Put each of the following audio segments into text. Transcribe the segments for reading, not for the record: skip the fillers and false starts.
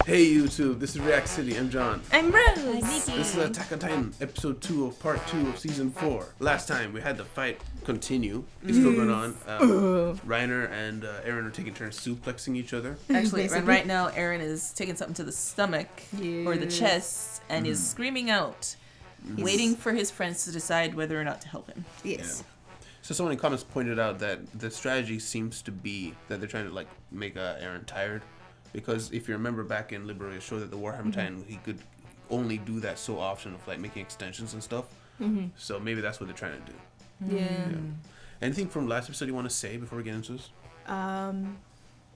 Hey YouTube, this is React City. I'm John. I'm Rose. I'm Nikki. This is Attack on Titan, episode 2 of part 2 of season 4. Last time we had the fight continue. It's still going on. Reiner and Eren are taking turns suplexing each other. Actually, right now Eren is taking something to the stomach or the chest and is screaming out, waiting for his friends to decide whether or not to help him. Yes. Yeah. So someone in comments pointed out that the strategy seems to be that they're trying to like make Eren tired. Because if you remember back in Liberia, it showed that the Warhammer Titan, he could only do that so often of like making extensions and stuff. So maybe that's what they're trying to do. Yeah. Anything from last episode you want to say before we get into this?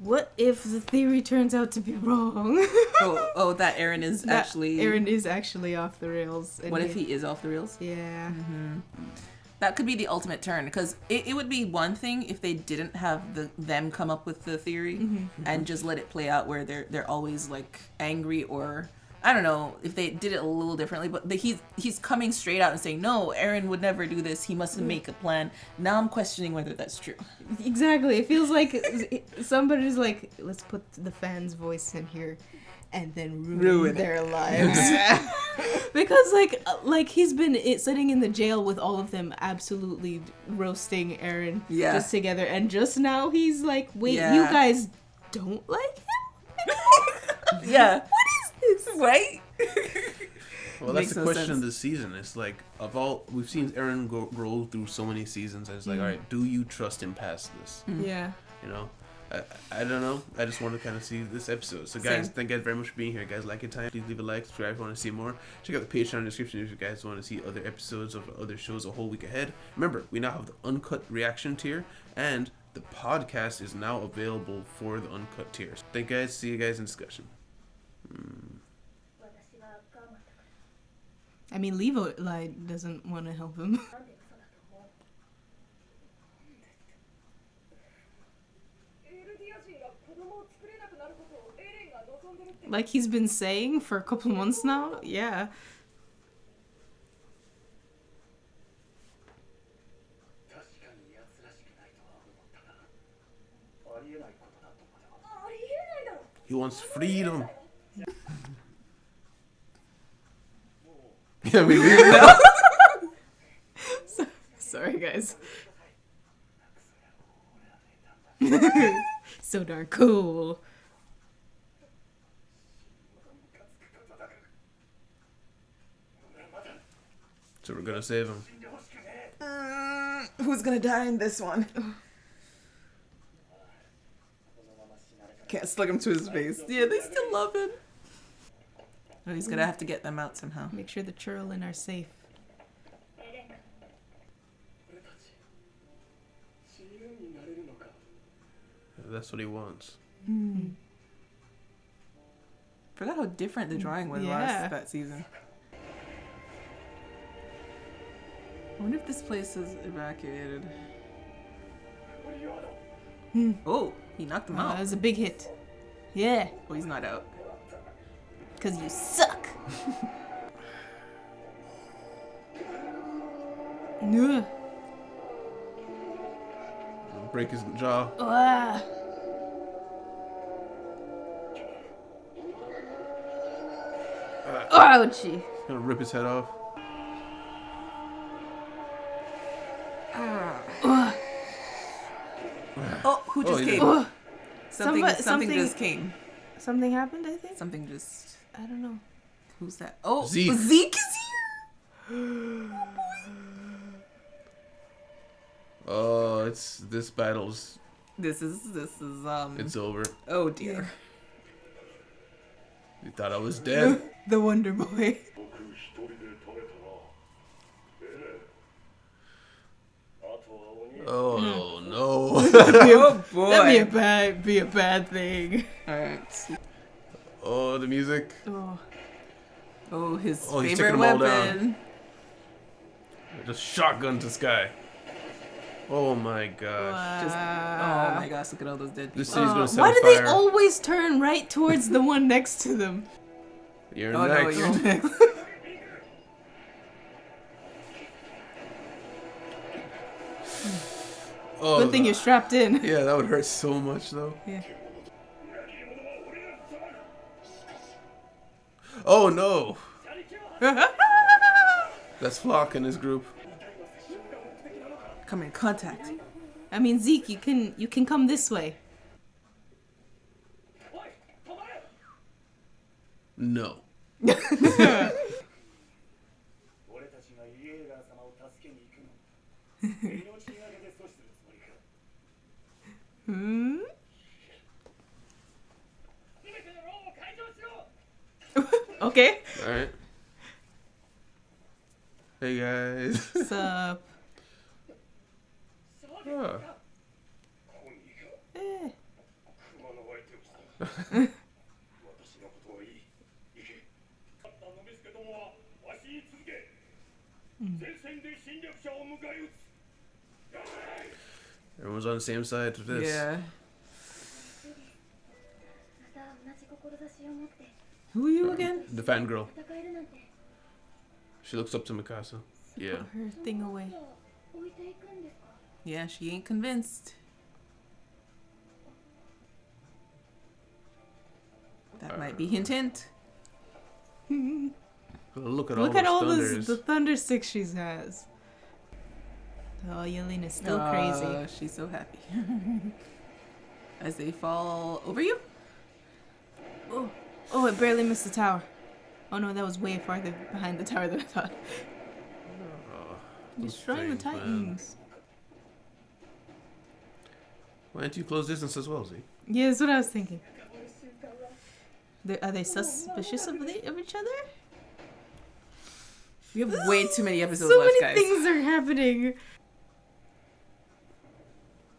What if the theory turns out to be wrong? That Eren is actually off the rails. What if he is off the rails? Yeah. That could be the ultimate turn, because it would be one thing if they didn't have them come up with the theory and just let it play out where they're always like angry, or I don't know if they did it a little differently. But he's coming straight out and saying, no, Eren would never do this. He must make a plan. Now I'm questioning whether that's true. Exactly. It feels like somebody's like, let's put the fans' voice in here. And then ruin their lives. Because like he's been sitting in the jail with all of them absolutely roasting Eren just together, and just now he's like, wait, you guys don't like him? Yeah. What is this? Right? Well, that's the question of the season. It's like, we've seen Eren grow through so many seasons, and it's like, all right, do you trust him past this? Yeah. You know? I don't know. I just want to kind of see this episode. So guys, thank you guys very much for being here. Guys, like it time. Please leave a like, subscribe if you want to see more. Check out the Patreon description if you guys want to see other episodes of other shows a whole week ahead. Remember, we now have the uncut reaction tier, and the podcast is now available for the uncut tiers. Thank you guys. See you guys in discussion. I mean, Levi doesn't want to help him. Like he's been saying for a couple months now? Yeah. He wants freedom. Yeah, we leave now. Sorry, guys. So darn cool. So we're gonna save him. Who's gonna die in this one? Can't slug him to his face. Yeah, they still love him. Oh, he's gonna have to get them out somehow. Make sure the churlin are safe. That's what he wants. Forgot how different the drawing was that season. I wonder if this place is evacuated. Oh, he knocked him out. That was a big hit. Yeah. Oh, he's not out. Because you suck. Break his jaw. Ouchie. Gonna rip his head off. Oh, who just came? Something just came. Something happened, I think? Something just... I don't know. Who's that? Oh, Zeke. Zeke is here! Oh, this battle's... This is It's over. Oh, dear. You thought I was dead. The Wonder Boy. Oh no. Oh boy. That'd be a bad thing. Alright. Oh, the music. Oh, his he's taking favorite them all weapon. Just shotgun to Sky. Oh my gosh. Oh my gosh, look at all those dead people. This city's gonna set Why on do fire. they always turn right towards the one next to them? You're Oh next. no, you're next. Oh, Good thing you're strapped in. Yeah, that would hurt so much though. Yeah. Oh no! That's Flock and his group. Come in contact. I mean, Zeke, you can come this way. No. Hmm? Okay. Alright. Hey guys. What's up? Oh. Eh. Everyone's on the same side of this. Yeah. Who are you again? The fangirl. She looks up to Mikasa. Yeah. Put her thing away. Yeah, she ain't convinced. That might be hint hint. Look at Look at all thunders. the thunder sticks she has. Oh, Yelena's still crazy. She's so happy. As they fall over you. Oh, it barely missed the tower. Oh no, that was way farther behind the tower than I thought. Those Destroying the things, man. Titans. Why don't you close distance as well, Z? Yeah, that's what I was thinking. Are they suspicious of each other? We have way too many episodes So left, many guys. things are happening.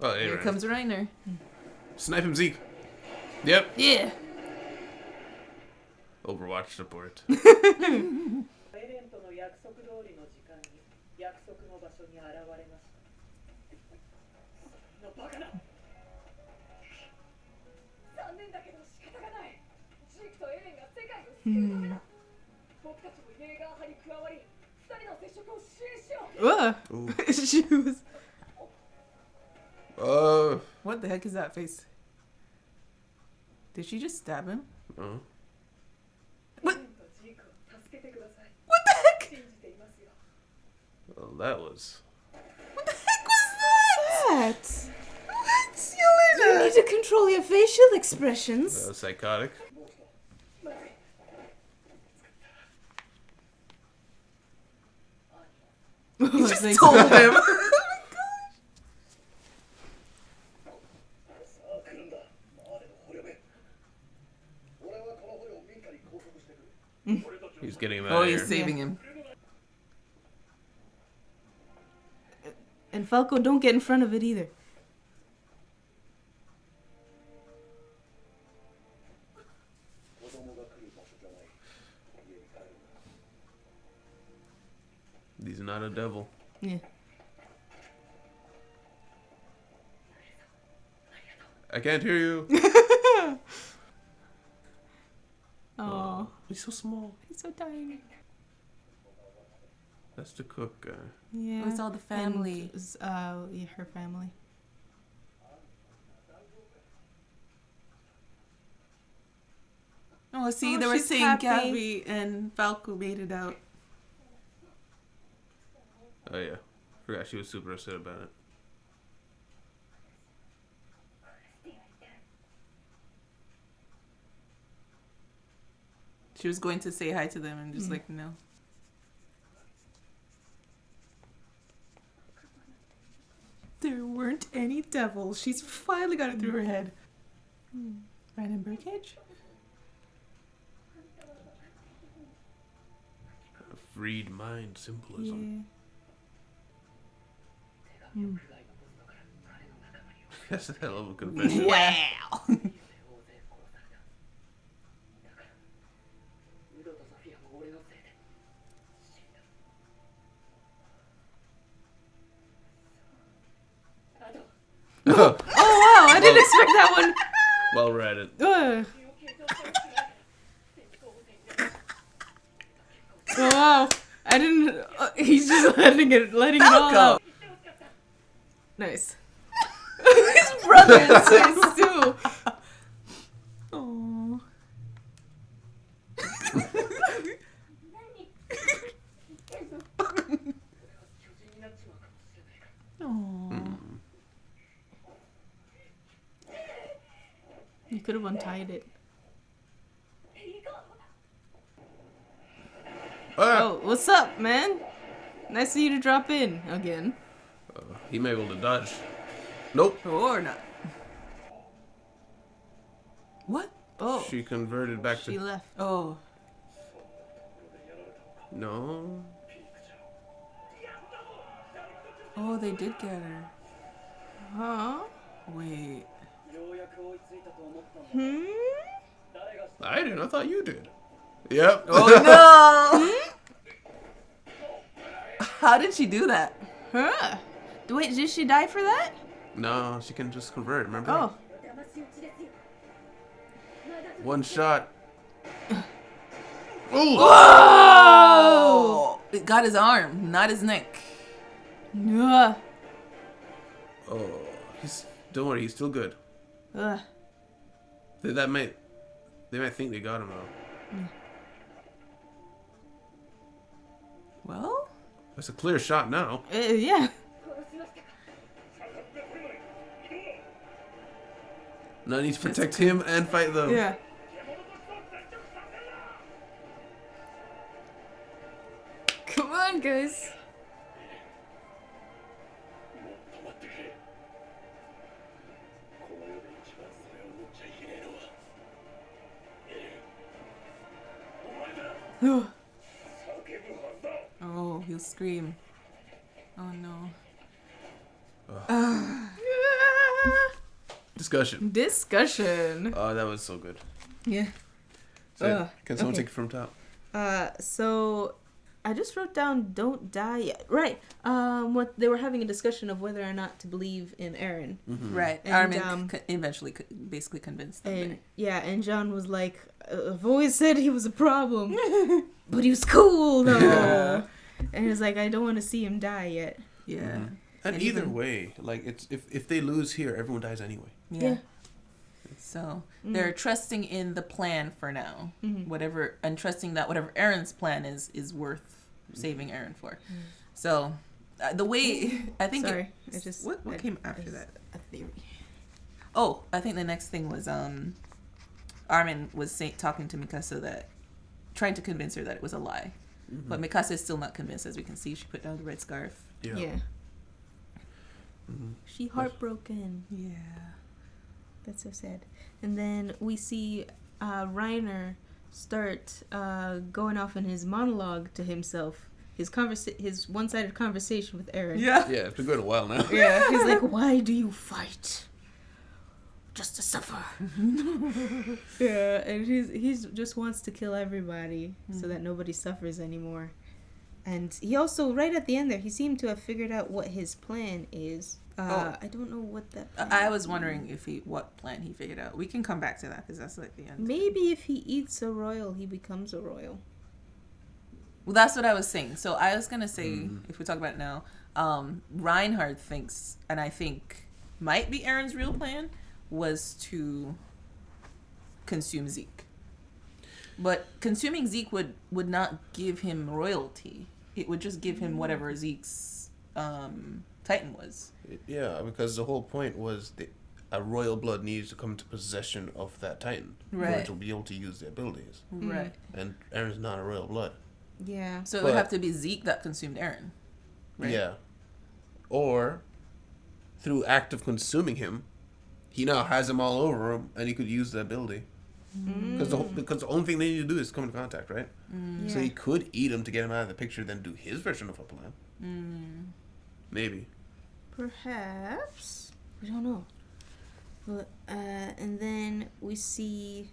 Oh, Here comes Reiner. Snipe him, Zeke. Yep. Yeah. Overwatch support. Shoes. What the heck is that face? Did she just stab him? What? What the heck? Well, that was. What the heck was What? What's You Yelena? need to control your facial expressions. That was psychotic. You just told him. He's getting him out Oh, of he's here. saving him. And Falco, don't get in front of it either. He's not a devil. Yeah. I can't hear you. Oh, He's so small. he's so tiny. That's the cook guy. Yeah. Oh, it's all the family. And, yeah, her family. Oh, see, Oh, they were she's saying happy. Gabby and Falco made it out. Oh yeah. Forgot she was super upset about it. She was going to say hi to them and just like, no. There weren't any devils. She's finally got it through her head. Brandon Burkage? A freed mind symbolism. Yeah. That's a hell of a confession. Wow. Oh wow, I didn't expect that one. While we're at it. Oh wow, I didn't. He's just letting it all Falco. out. Nice. His brother is Nice too. Aww. could have untied it. Oh, what's up, man? Nice of you to drop in again. He may be able to dodge. Nope. Or not. What? Oh, She converted back she to... left. Oh. No. Oh, they did get her. Huh? Wait. I didn't. I thought you did. Yep. Oh no! How did she do that? Huh? Wait, did she die for that? No, she can just convert, remember? Oh. One shot. Ooh. Oh! It got his arm, not his neck. Ugh. Oh, don't worry, he's still good. Ugh. They might think they got him though. Well? That's a clear shot now. Yeah. Now I need to protect him and fight them. Yeah. Come on, guys. Oh, he'll scream. Oh no. Discussion. Oh, that was so good. Yeah. So, can someone okay. take it from top? So I just wrote down "don't die yet." Right. What they were having a discussion of whether or not to believe in Eren. Mm-hmm. Right. And, Armin eventually basically convinced them. And and John was like, "I've always said he was a problem, but he was cool though." Yeah. And he's like, "I don't want to see him die yet." Yeah. Mm-hmm. And And either even- way, like it's if they lose here, everyone dies anyway. Yeah. So they're trusting in the plan for now. Mm-hmm. And trusting that whatever Eren's plan is worth saving Eren for. So the way I think Sorry, what came after that? A theory. Oh, I think the next thing was Armin was talking to Mikasa trying to convince her that it was a lie. Mm-hmm. But Mikasa is still not convinced, as we can see. She put down the red scarf. Yeah. Mm-hmm. She heartbroken. Yeah. That's so sad. And then we see Reiner start going off in his monologue to himself. His one-sided conversation with Eren. Yeah. Yeah, it's been going a while now. Yeah. He's like, "Why do you fight? Just to suffer." Yeah, and he's just wants to kill everybody so that nobody suffers anymore. And he also, right at the end there, he seemed to have figured out what his plan is. I don't know what that plan I was wondering what plan he figured out. We can come back to that because that's like the end. Maybe if he eats a royal, he becomes a royal. Well, that's what I was saying. So I was going to say, if we talk about it now, Reinhard thinks, and I think might be Eren's real plan, was to consume Zeke. But consuming Zeke would not give him royalty. It would just give him whatever Zeke's Titan was. Yeah, because the whole point was a royal blood needs to come into possession of that Titan for it to be able to use their abilities. Right. And Eren's not a royal blood. Yeah. So it would have to be Zeke that consumed Eren. Right? Yeah. Or, through act of consuming him, he now has him all over him, and he could use the ability. Because the only thing they need to do is come into contact, right? So he could eat him to get him out of the picture, then do his version of a plan. Maybe. Perhaps. We don't know. But, and then we see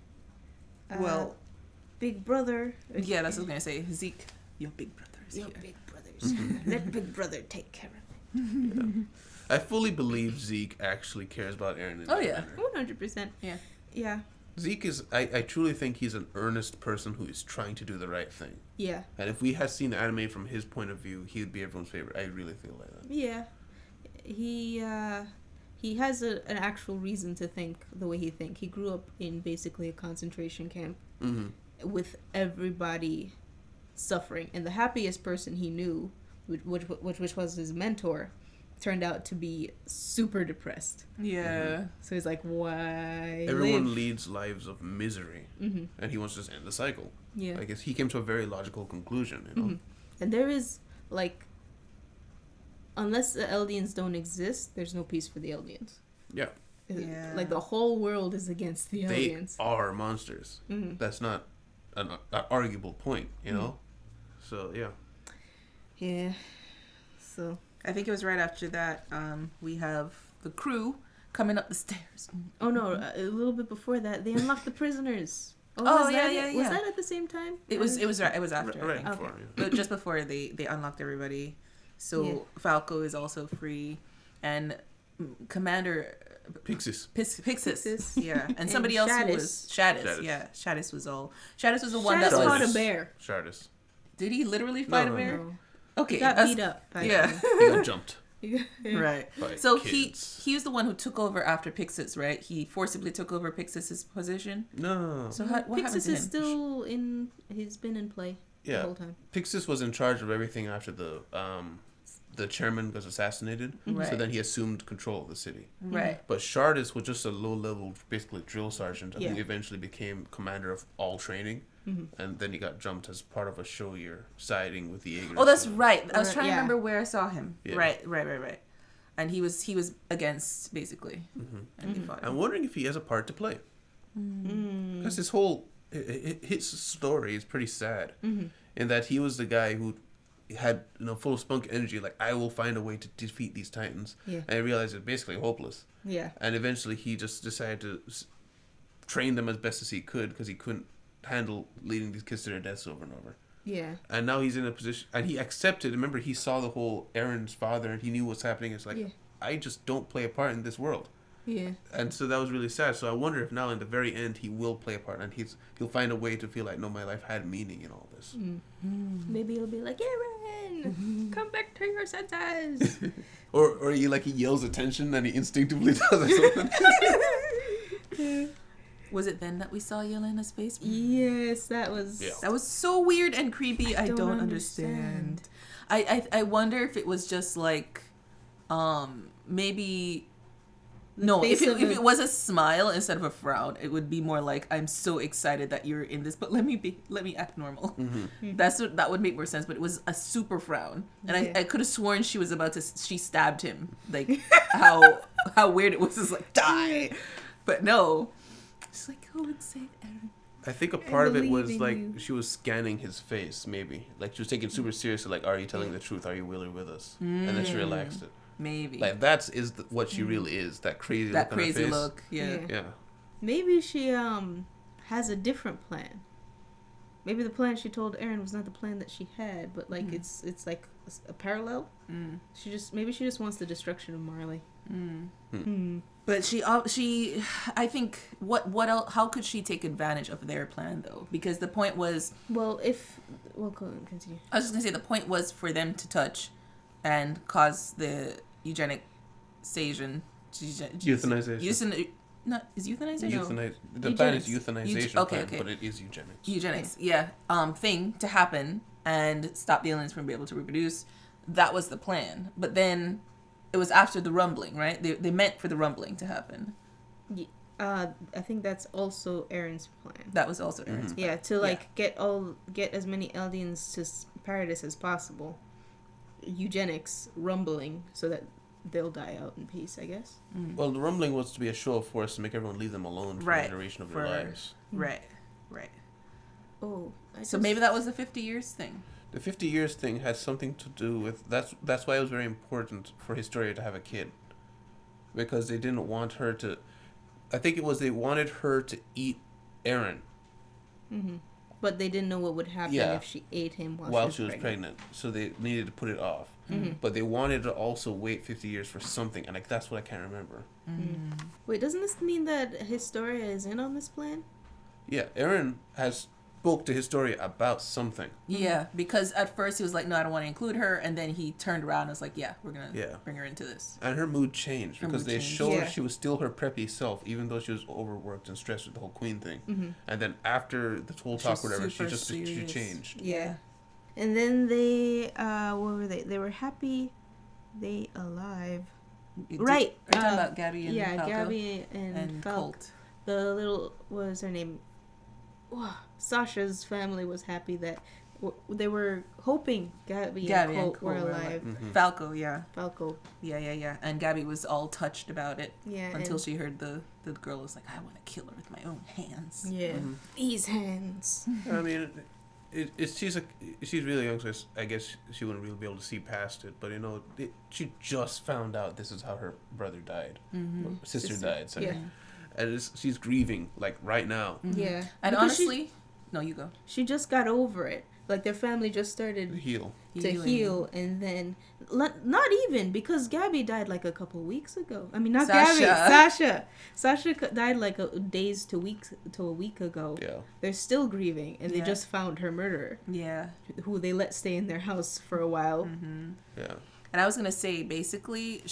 Big Brother. Yeah, that's what I was going to say. Zeke, your big brother is Your here. big brothers. Let Big Brother take care of it. Yeah. I fully believe Zeke actually cares about Eren. Oh, yeah. 100%. Yeah. Yeah. Zeke is, I truly think he's an earnest person who is trying to do the right thing. Yeah. And if we had seen the anime from his point of view, he would be everyone's favorite. I really feel like that. Yeah. He has an actual reason to think the way he thinks. He grew up in basically a concentration camp with everybody suffering. And the happiest person he knew, which was his mentor, turned out to be super depressed. Yeah. So he's like, why Everyone live? leads lives of misery, and he wants to just end the cycle. Yeah. I guess he came to a very logical conclusion, you know. And there is, like, unless the Eldians don't exist, there's no peace for the Eldians. Yeah. Yeah. Like, the whole world is against the They Eldians. are monsters. That's not an arguable point, you know. So yeah. Yeah. So. I think it was right after that, we have the crew coming up the stairs. Oh no! A little bit before that, they unlocked the prisoners. Oh, was yeah, that yeah, it? yeah. Was that at the same time? It was after. I Right think. before, Okay. yeah. But just before they unlocked everybody. So Yeah. Falco is also free, and Commander Pixis. Pixis, yeah, and And somebody else who Shadis. was Shadis, Shadis. yeah, Shadis was the one Shadis that fought was. a bear. Shardis. Did he literally fight No, a no, bear? No. Okay, He got that's- beat up. Yeah, He got jumped. right. By So kids. he was the one who took over after Pixis, right? He forcibly took over Pixis's position. No. So what happened Pixis to him? is still in. He's been in play the Yeah. whole time. Pixis was in charge of everything after the chairman was assassinated. Right. So then he assumed control of the city. Right. But Shardis was just a low-level, basically drill sergeant, Yeah. who eventually became commander of all training. And then he got jumped as part of a show year siding with the Jaegers. Oh, that's right. I was trying to Yeah. remember where I saw him. Yeah. Right. And he was against basically, and he fought him. I'm wondering if he has a part to play. Because his whole his story is pretty sad, in that he was the guy who had full of spunk energy, like I will find a way to defeat these titans, Yeah. and I realized it's basically hopeless. Yeah. And eventually he just decided to train them as best as he could because he couldn't handle leading these kids to their deaths over and over. Yeah. And now he's in a position, and he accepted. Remember, he saw the whole Aaron's father, and he knew what's happening. It's like, Yeah. I just don't play a part in this world. Yeah. And so that was really sad. So I wonder if now in the very end he will play a part, and he'll find a way to feel like, no, my life had meaning in all this. Maybe it'll be like, Aaron, come back to your senses. Or he yells attention and he instinctively does or something. Was it then that we saw Yelena's face? Yes, that was. Yeah. That was so weird and creepy. I don't don't understand. I wonder if it was just like, maybe. No, if it was a smile instead of a frown, it would be more like, I'm so excited that you're in this, but let me act normal. That would make more sense. But it was a super frown, and I could have sworn she was she stabbed him. Like how weird it was. It's like, die, but no, she's like, go and save Aaron. I think a part of it was believe like in you. she was scanning his face, maybe. Like she was taking it super seriously, like, are you telling the truth? Are you really with us? And then she relaxed it. Maybe Like what she really is, that crazy that look on her crazy face. look. Yeah. Yeah. Maybe she has a different plan. Maybe the plan she told Aaron was not the plan that she had, but like it's like a parallel. Maybe she just wants the destruction of Marley. But she, I think, what else? How could she take advantage of their plan though? Because the point was, Well, go on, continue. I was just gonna say the point was for them to touch, and cause the euthanization. Euthanization. Is euthanization? The plan is Eugenics. euthanization Okay, plan, okay. but it is eugenics. Eugenics, yeah. Thing to happen and stop the aliens from being able to reproduce. That was the plan. But then it was after the rumbling, right? They meant for the rumbling to happen. I think that's also Aaron's plan. That was also Aaron's plan. Yeah, to get as many Eldians to paradise as possible. Eugenics, rumbling, so that they'll die out in peace, I guess. Well, the rumbling was to be a show of force to make everyone leave them alone for Right. the duration of their lives. Right. Oh, So maybe that was the 50 years thing. The 50 years thing had something to do with that's why it was very important for Historia to have a kid, because they didn't want her to. I think it was they wanted her to eat Aaron But they didn't know what would happen Yeah. if she ate him while she was pregnant, so they needed to put it off. But they wanted to also wait 50 years for something, and that's what I can't remember. Wait, doesn't this mean that Historia is in on this plan? Yeah, Aaron has spoke to Historia about something. Yeah, because at first he was like, no, I don't want to include her. And then he turned around and was like, yeah, we're going to bring her into this. And her mood changed because they showed Yeah. she was still her preppy self, even though she was overworked and stressed with the whole Queen thing. And then after the whole talk, She's whatever, she super serious. changed. Yeah. And then they, what were they? They were happy they alive? Right. Right. Are you talking about Gabby and Falco? Gabby and Falco. Colt. The little, what was her name? Sasha's family was happy that they were hoping Gabby and Colt were alive. Mm-hmm. Falco, yeah. Falco. Yeah. And Gabby was all touched about it. Yeah. Until she heard the girl was like, I want to kill her with my own hands. Yeah. These hands. I mean, she's really young, so I guess she wouldn't really be able to see past it. But she just found out this is how her brother died, sister died. Sorry. Yeah. And she's grieving like right now. Yeah. And because honestly, no, you go. she just got over it. Like their family just started Heal, and then not even because Gabby died like a couple weeks ago. I mean, not Sasha. Gabby. Sasha died like days to a week ago. Yeah. They're still grieving, and they just found her murderer. Yeah. Who they let stay in their house for a while. Mm-hmm. Yeah. And I was gonna say, basically,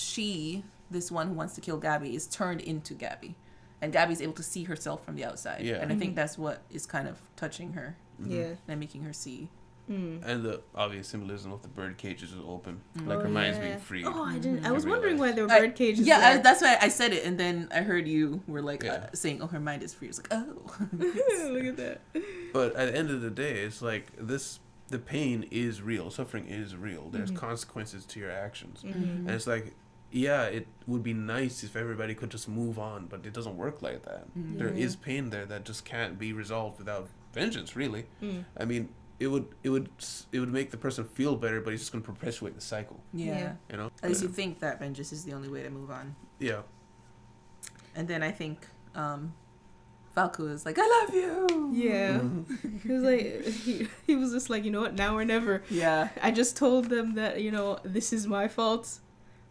this one who wants to kill Gabby, is turned into Gabby, and Gabby's able to see herself from the outside. Yeah. And I think that's what is kind of touching her. Yeah. And making her see. And the obvious symbolism of the bird cages is open, like her mind's being freed. Oh, I didn't. I was I wondering why realized. there were bird cages. there. that's why I said it, and then I heard you were like saying, "Oh, her mind is free." I was like, "Oh, Look at that. But at the end of the day, it's like the pain is real, suffering is real. There's consequences to your actions, and it's like, yeah, it would be nice if everybody could just move on, but it doesn't work like that. There is pain there that just can't be resolved without vengeance. Really, I mean, it would make the person feel better, but it's just going to perpetuate the cycle. yeah." You know, At least you think that vengeance is the only way to move on. Yeah. And then I think Falco is like, "I love you." Yeah. He was like, he was just like, you know what? Now or never. Yeah. I just told them that this is my fault.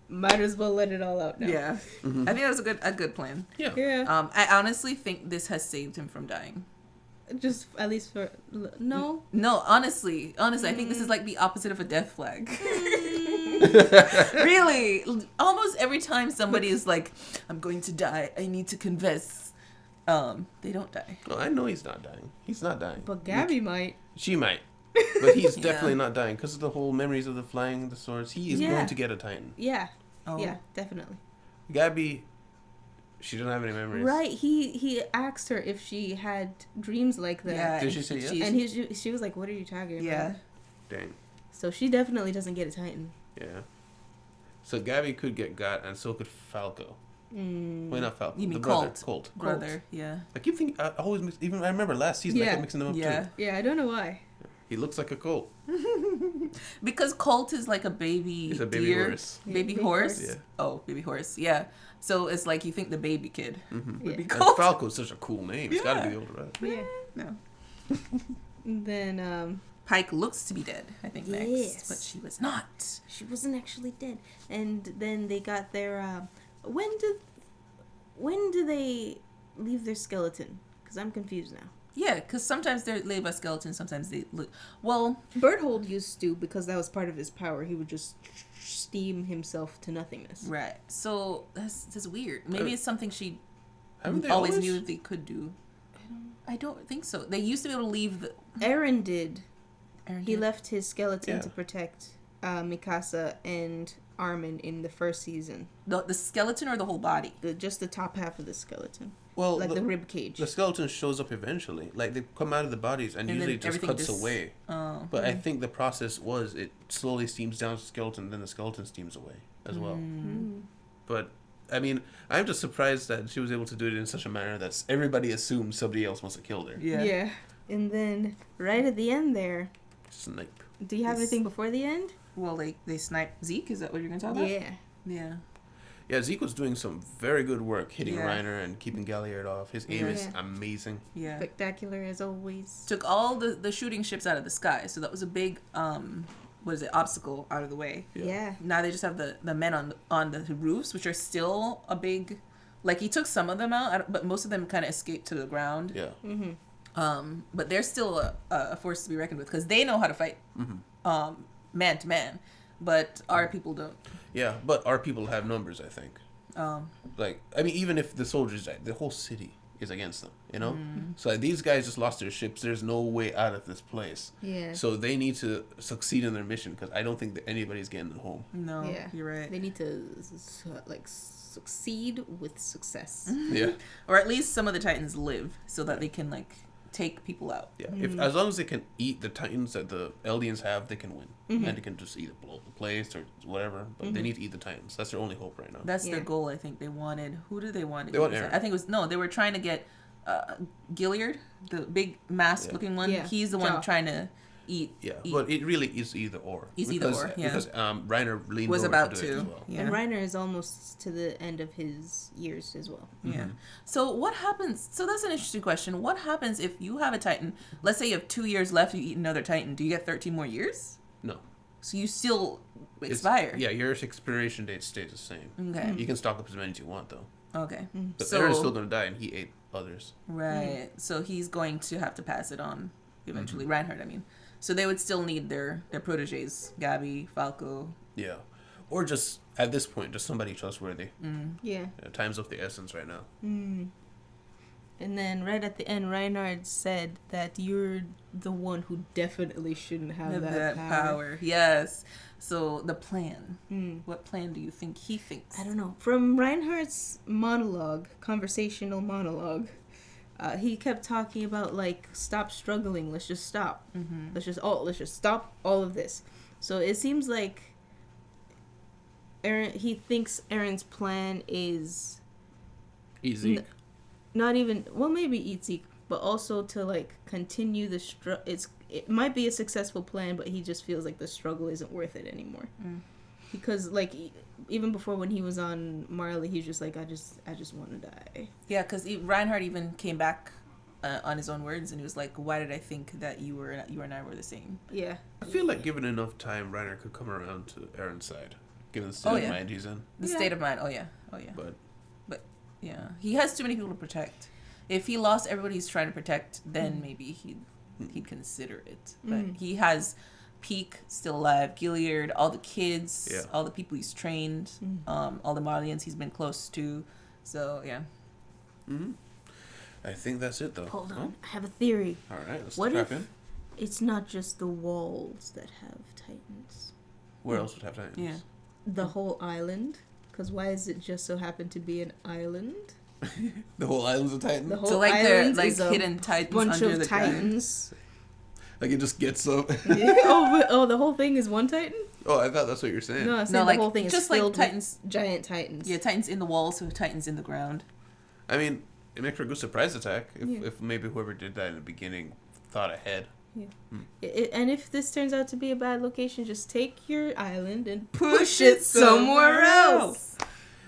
Might as well let it all out now. Yeah. I think that was a good plan. Yeah. Yeah. I honestly think this has saved him from dying. Just at least for no. No, honestly, I think this is like the opposite of a death flag. Really, almost every time somebody is like, "I'm going to die. I need to confess," they don't die. No, I know he's not dying. He's not dying. But Gabby might. She might. But he's definitely not dying because of the whole memories of the flying, the swords. He is going to get a Titan. Yeah. Oh. Yeah, definitely. Gabby, she doesn't have any memories. Right. He asked her if she had dreams like that. Yeah. Did she say yes? And she was like, "What are you talking about?" Yeah. Dang. So she definitely doesn't get a Titan. Yeah. So Gabby could get got, and so could Falco. Wait, not Falco. You mean the brother. Colt? Colt. Brother. Yeah. I keep thinking. I always mix. Even I remember last season. I kept mixing them up too. Yeah, I don't know why. He looks like a colt. Because Colt is like a baby. He's a baby deer. horse. Baby horse. Yeah. Oh, baby horse. Yeah. So it's like you think the baby kid would be And Colt. Falco's such a cool name. It's got to be the older brother. Yeah. No. And then Pike looks to be dead, I think, next. Yes. But she was not. she wasn't actually dead. And then they got their when do they leave their skeleton? Because I'm confused now. Yeah, because sometimes they leave a skeleton, sometimes they look. Well, Berthold used to, because that was part of his power. He would just steam himself to nothingness. right. So that's weird. Maybe it's something she Haven't they always knew they could do. I don't think so. They used to be able to leave the. Aaron did. Aaron He did. left his skeleton Yeah. to protect Mikasa and Armin in the first season. The skeleton or the whole body? Just the top half of the skeleton. Well, Like the rib cage. the skeleton shows up eventually. Like they come out of the bodies and And usually then it just everything cuts away. Oh. But I think the process was it slowly steams down to the skeleton, then the skeleton steams away as well. But I mean, I'm just surprised that she was able to do it in such a manner that everybody assumes somebody else must have killed her. Yeah. And then right at the end there, Snipe. do you have anything before the end? Well, they sniped Zeke. Is that what you're gonna talk about? Yeah. Yeah. Yeah, Zeke was doing some very good work hitting Yeah. Reiner and keeping Galliard off. His aim is Yeah. amazing. Yeah. Spectacular as always. Took all the shooting ships out of the sky, so that was a big obstacle out of the way. Yeah. Now they just have the men on the roofs, which are still a big. Like he took some of them out, but most of them kind of escaped to the ground. Yeah. But they're still a force to be reckoned with because they know how to fight, man to man, but our people don't. Yeah, but our people have numbers, I think. Like, I mean, even if the soldiers died, the whole city is against them, you know? So like, these guys just lost their ships. There's no way out of this place. Yeah. So they need to succeed in their mission because I don't think that anybody's getting them home. No, Yeah. you're right. They need to like succeed with success. Yeah. Or at least some of the Titans live so that they can like take people out. Yeah. If as long as they can eat the Titans that the Eldians have, they can win. And they can just either blow up the place or whatever. But they need to eat the Titans. That's their only hope right now. That's their goal. I think they wanted. Who do they want? They want Eren. I think it was they were trying to get Gilliard, the big mask-looking one. Yeah. He's the one trying to eat. Yeah, but it really is either or. It's either or, yeah. Because Reiner leaned Was over about to do it to. as well. Yeah. And Reiner is almost to the end of his years as well. Yeah. So what happens? So that's an interesting question. What happens if you have a Titan? Let's say you have 2 years left. You eat another Titan. Do you get 13 more years? No. So you still expire. Yeah, your expiration date stays the same. Okay. You can stock up as many as you want, though. Okay. But So Eren's still going to die, and he ate others. right. So he's going to have to pass it on eventually. Reinhardt, I mean. So they would still need their proteges, Gabby, Falco. Yeah. Or just, at this point, just somebody trustworthy. Yeah. Time's of the essence right now. And then right at the end, Reinhard said that you're the one who definitely shouldn't have that power. Yes. So the plan. What plan do you think he thinks? I don't know. From Reinhardt's monologue, conversational monologue, he kept talking about like, stop struggling. Let's just stop. Let's just stop all of this. So it seems like he thinks Eren's plan is Easy. not even, well, maybe eat Zeke, but also to like continue the it might be a successful plan, but he just feels like the struggle isn't worth it anymore. Because like even before when he was on Marley, he's just like, I just want to die. Yeah, because Reinhardt even came back on his own words, and he was like, "Why did I think that you and I were the same?" Yeah. I feel like given enough time, Reiner could come around to Eren's side, given the state of mind he's in. The state of mind. Oh yeah. But yeah, he has too many people to protect. If he lost everybody he's trying to protect, then maybe he'd consider it. But he has Peak still alive, Gilliard, all the kids, all the people he's trained, all the Marlians he's been close to. So yeah. I think that's it, though. Hold on, I have a theory. All right, let's What crack if in. it's not just the walls that have Titans? Where else would have Titans? Yeah. The whole island? Because why does it just so happen to be an island? The whole island's a Titan? The whole So like they're island like is a hidden Titans bunch under of the ground. Titans. Like it just gets up. Oh, the whole thing is one Titan? Oh, I thought that's what you're saying. No, I said No, the like whole thing is just like filled Titans. with giant Titans. Yeah, Titans in the walls, so Titans in the ground. I mean, it makes for a good surprise attack if maybe whoever did that in the beginning thought ahead. Yeah. And if this turns out to be a bad location, just take your island and push it somewhere else.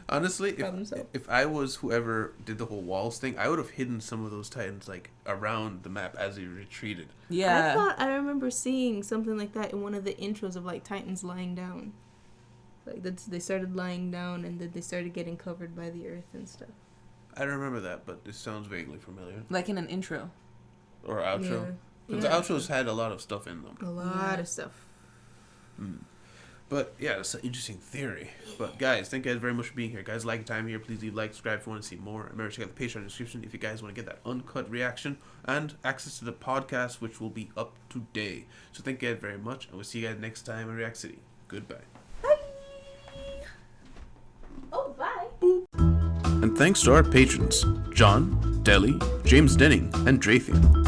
Honestly, Problem solved. if I was whoever did the whole walls thing, I would have hidden some of those Titans like around the map as they retreated. Yeah. I remember seeing something like that in one of the intros of like Titans lying down. Like they started lying down and then they started getting covered by the earth and stuff. I don't remember that, but it sounds vaguely familiar. Like in an intro. Or outro. Yeah. Because Yeah. the outros had a lot of stuff in them. A lot of stuff. But yeah, it's an interesting theory. But guys, thank you guys very much for being here. Guys, like your time here. Please leave a like, subscribe if you want to see more. Remember to check out the Patreon description if you guys want to get that uncut reaction and access to the podcast, which will be up today. So thank you guys very much, and we'll see you guys next time in React City. Goodbye. Oh, bye. And thanks to our patrons, John, Deli, James Denning, and Drathian.